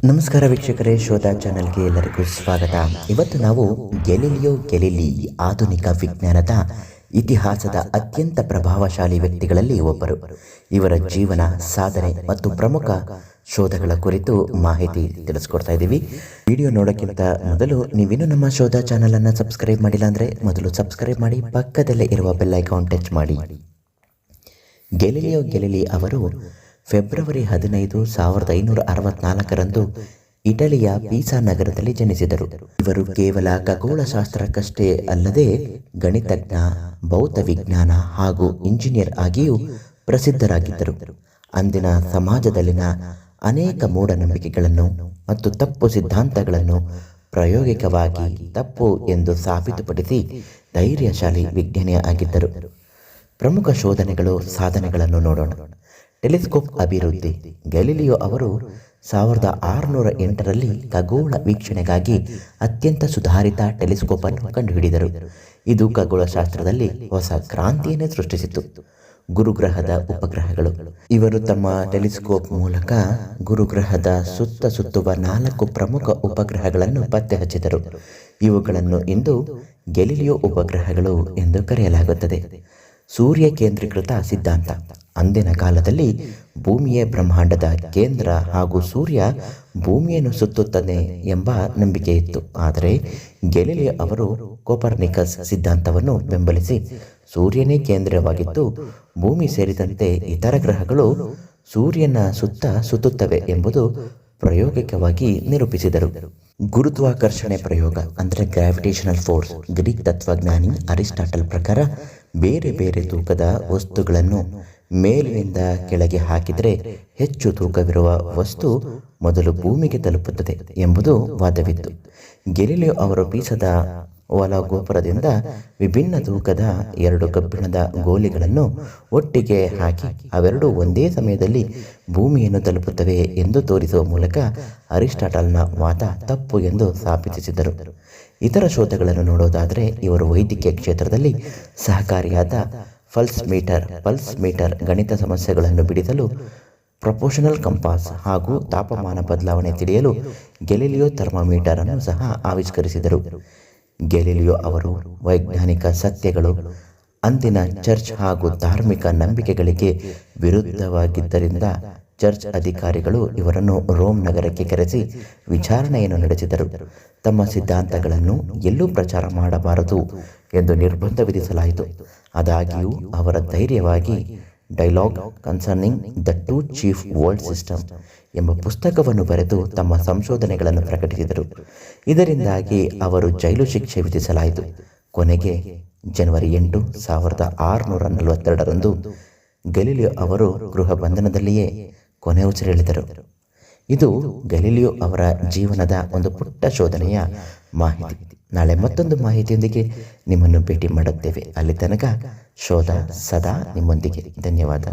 ನಮಸ್ಕಾರ ವೀಕ್ಷಕರೇ, ಶೋಧ ಚಾನೆಲ್ಗೆ ಎಲ್ಲರಿಗೂ ಸ್ವಾಗತ. ಇವತ್ತು ನಾವು ಗ್ಯಾಲಿಲಿಯೋ ಗ್ಯಾಲಿಲಿ ಆಧುನಿಕ ವಿಜ್ಞಾನದ ಇತಿಹಾಸದ ಅತ್ಯಂತ ಪ್ರಭಾವಶಾಲಿ ವ್ಯಕ್ತಿಗಳಲ್ಲಿ ಒಬ್ಬರು. ಇವರ ಜೀವನ, ಸಾಧನೆ ಮತ್ತು ಪ್ರಮುಖ ಶೋಧಗಳ ಕುರಿತು ಮಾಹಿತಿ ತಿಳಿಸ್ಕೊಡ್ತಾ ಇದ್ದೀವಿ. ವಿಡಿಯೋ ನೋಡೋಕ್ಕಿಂತ ಮೊದಲು ನೀವಿನ್ನೂ ನಮ್ಮ ಶೋಧ ಚಾನಲನ್ನು ಸಬ್ಸ್ಕ್ರೈಬ್ ಮಾಡಿಲ್ಲ ಅಂದರೆ ಮೊದಲು ಸಬ್ಸ್ಕ್ರೈಬ್ ಮಾಡಿ, ಪಕ್ಕದಲ್ಲೇ ಇರುವ ಬೆಲ್ ಐಕಾನ್ ಟಚ್ ಮಾಡಿ. ಗ್ಯಾಲಿಲಿಯೋ ಗ್ಯಾಲಿಲಿ ಅವರು ಫೆಬ್ರವರಿ 15, 1564ರಂದು ಇಟಲಿಯ ಪೀಸಾ ನಗರದಲ್ಲಿ ಜನಿಸಿದರು. ಇವರು ಕೇವಲ ಖಗೋಳಶಾಸ್ತ್ರಕ್ಕಷ್ಟೇ ಅಲ್ಲದೆ ಗಣಿತಜ್ಞ, ಭೌತ ವಿಜ್ಞಾನ ಹಾಗೂ ಇಂಜಿನಿಯರ್ ಆಗಿಯೂ ಪ್ರಸಿದ್ಧರಾಗಿದ್ದರು. ಅಂದಿನ ಸಮಾಜದಲ್ಲಿನ ಅನೇಕ ಮೂಢನಂಬಿಕೆಗಳನ್ನು ಮತ್ತು ತಪ್ಪು ಸಿದ್ಧಾಂತಗಳನ್ನು ಪ್ರಾಯೋಗಿಕವಾಗಿ ತಪ್ಪು ಎಂದು ಸಾಬೀತುಪಡಿಸಿ ಧೈರ್ಯಶಾಲಿ ವಿಜ್ಞಾನಿ ಆಗಿದ್ದರು. ಪ್ರಮುಖ ಶೋಧನೆಗಳು, ಸಾಧನೆಗಳನ್ನು ನೋಡೋಣ. ಟೆಲಿಸ್ಕೋಪ್ ಅಭಿವೃದ್ಧಿ. ಗ್ಯಾಲಿಲಿಯೋ ಅವರು 1608ರಲ್ಲಿ ಖಗೋಳ ವೀಕ್ಷಣೆಗಾಗಿ ಅತ್ಯಂತ ಸುಧಾರಿತ ಟೆಲಿಸ್ಕೋಪ್ ಅನ್ನು ಕಂಡುಹಿಡಿದರು. ಇದು ಖಗೋಳಶಾಸ್ತ್ರದಲ್ಲಿ ಹೊಸ ಕ್ರಾಂತಿಯನ್ನೇ ಸೃಷ್ಟಿಸಿತು. ಗುರುಗ್ರಹದ ಉಪಗ್ರಹಗಳು. ಇವರು ತಮ್ಮ ಟೆಲಿಸ್ಕೋಪ್ ಮೂಲಕ ಗುರುಗ್ರಹದ ಸುತ್ತುವ 4 ಪ್ರಮುಖ ಉಪಗ್ರಹಗಳನ್ನು ಪತ್ತೆ ಹಚ್ಚಿದರು. ಇವುಗಳನ್ನು ಇಂದು ಗ್ಯಾಲಿಲಿಯೋ ಉಪಗ್ರಹಗಳು ಎಂದು ಕರೆಯಲಾಗುತ್ತದೆ. ಸೂರ್ಯ ಕೇಂದ್ರೀಕೃತ ಸಿದ್ಧಾಂತ. ಅಂದಿನ ಕಾಲದಲ್ಲಿ ಭೂಮಿಯೇ ಬ್ರಹ್ಮಾಂಡದ ಕೇಂದ್ರ ಹಾಗೂ ಸೂರ್ಯ ಭೂಮಿಯನ್ನು ಸುತ್ತುತ್ತದೆ ಎಂಬ ನಂಬಿಕೆ ಇತ್ತು. ಆದರೆ ಗ್ಯಾಲಿಲಿಯೋ ಅವರು ಕೋಪರ್ನಿಕಸ್ ಸಿದ್ಧಾಂತವನ್ನು ಬೆಂಬಲಿಸಿ ಸೂರ್ಯನೇ ಕೇಂದ್ರವಾಗಿದ್ದು ಭೂಮಿ ಸೇರಿದಂತೆ ಇತರ ಗ್ರಹಗಳು ಸೂರ್ಯನ ಸುತ್ತುತ್ತವೆ ಎಂಬುದು ಪ್ರಾಯೋಗಿಕವಾಗಿ ನಿರೂಪಿಸಿದರು. ಗುರುತ್ವಾಕರ್ಷಣೆ ಪ್ರಯೋಗ ಅಂದರೆ ಗ್ರಾವಿಟೇಷನಲ್ ಫೋರ್ಸ್. ಗ್ರೀಕ್ ತತ್ವಜ್ಞಾನಿ ಅರಿಸ್ಟಾಟಲ್ ಪ್ರಕಾರ ಬೇರೆ ಬೇರೆ ತೂಕದ ವಸ್ತುಗಳನ್ನು ಮೇಲಿನಿಂದ ಕೆಳಗೆ ಹಾಕಿದರೆ ಹೆಚ್ಚು ತೂಕವಿರುವ ವಸ್ತು ಮೊದಲು ಭೂಮಿಗೆ ತಲುಪುತ್ತದೆ ಎಂಬುದು ವಾದವಿತ್ತು. ಗ್ಯಾಲಿಲಿಯೋ ಅವರು ಪೀಸದ ಒಳಗೋಪುರದಿಂದ ವಿಭಿನ್ನ ತೂಕದ 2 ಕಬ್ಬಿಣದ ಗೋಲಿಗಳನ್ನು ಒಟ್ಟಿಗೆ ಹಾಕಿ ಅವೆರಡೂ ಒಂದೇ ಸಮಯದಲ್ಲಿ ಭೂಮಿಯನ್ನು ತಲುಪುತ್ತವೆ ಎಂದು ತೋರಿಸುವ ಮೂಲಕ ಅರಿಸ್ಟಾಟಲ್ನ ವಾದ ತಪ್ಪು ಎಂದು ಸ್ಥಾಪಿಸಿದರು. ಇತರ ಶೋಧಗಳನ್ನು ನೋಡೋದಾದರೆ ಇವರು ವೈದ್ಯಕೀಯ ಕ್ಷೇತ್ರದಲ್ಲಿ ಸಹಕಾರಿಯಾದ ಪಲ್ಸ್ ಮೀಟರ್, ಗಣಿತ ಸಮಸ್ಯೆಗಳನ್ನು ಬಿಡಿಸಲು ಪ್ರೊಪೋರ್ಷನಲ್ ಕಂಪಾಸ್ ಹಾಗೂ ತಾಪಮಾನ ಬದಲಾವಣೆ ತಿಳಿಯಲು ಗ್ಯಾಲಿಲಿಯೋ ಥರ್ಮಾಮೀಟರ್ ಅನ್ನು ಸಹ ಆವಿಷ್ಕರಿಸಿದರು. ಗ್ಯಾಲಿಲಿಯೋ ಅವರು ವೈಜ್ಞಾನಿಕ ಸತ್ಯಗಳು ಅಂದಿನ ಚರ್ಚ್ ಹಾಗೂ ಧಾರ್ಮಿಕ ನಂಬಿಕೆಗಳಿಗೆ ವಿರುದ್ಧವಾಗಿದ್ದರಿಂದ ಚರ್ಚ್ ಅಧಿಕಾರಿಗಳು ಇವರನ್ನು ರೋಮ್ ನಗರಕ್ಕೆ ಕರೆಸಿ ವಿಚಾರಣೆಯನ್ನು ನಡೆಸಿದರು. ತಮ್ಮ ಸಿದ್ಧಾಂತಗಳನ್ನು ಎಲ್ಲೂ ಪ್ರಚಾರ ಮಾಡಬಾರದು ಎಂದು ನಿರ್ಬಂಧ ವಿಧಿಸಲಾಯಿತು. ಆದಾಗ್ಯೂ ಅವರ ಧೈರ್ಯವಾಗಿ dialogue concerning the 2 chief world system ಎಂಬ ಪುಸ್ತಕವನ್ನು ಬರೆದು ತಮ್ಮ ಸಂಶೋಧನೆಗಳನ್ನು ಪ್ರಕಟಿಸಿದರು. ಇದರಿಂದಾಗಿ ಅವರು ಜೈಲು ಶಿಕ್ಷೆ ವಿಧಿಸಲಾಯಿತು. ಕೊನೆಗೆ ಜನವರಿ 8, 1642ರಂದು ಗ್ಯಾಲಿಲಿಯೋ ಅವರು ಗೃಹ ಬಂಧನದಲ್ಲಿಯೇ ಕೊನೆ ಉಸಿರೆಳೆದರು. ಇದು ಗ್ಯಾಲಿಲಿಯೋ ಅವರ ಜೀವನದ ಒಂದು ಪುಟ್ಟ ಶೋಧನೆಯ ಮಾಹಿತಿ. ನಾಳೆ ಮತ್ತೊಂದು ಮಾಹಿತಿಯೊಂದಿಗೆ ನಿಮ್ಮನ್ನು ಭೇಟಿ ಮಾಡುತ್ತೇವೆ. ಅಲ್ಲಿ ತನಕ ಶೋಧ ಸದಾ ನಿಮ್ಮೊಂದಿಗೆ. ಧನ್ಯವಾದ.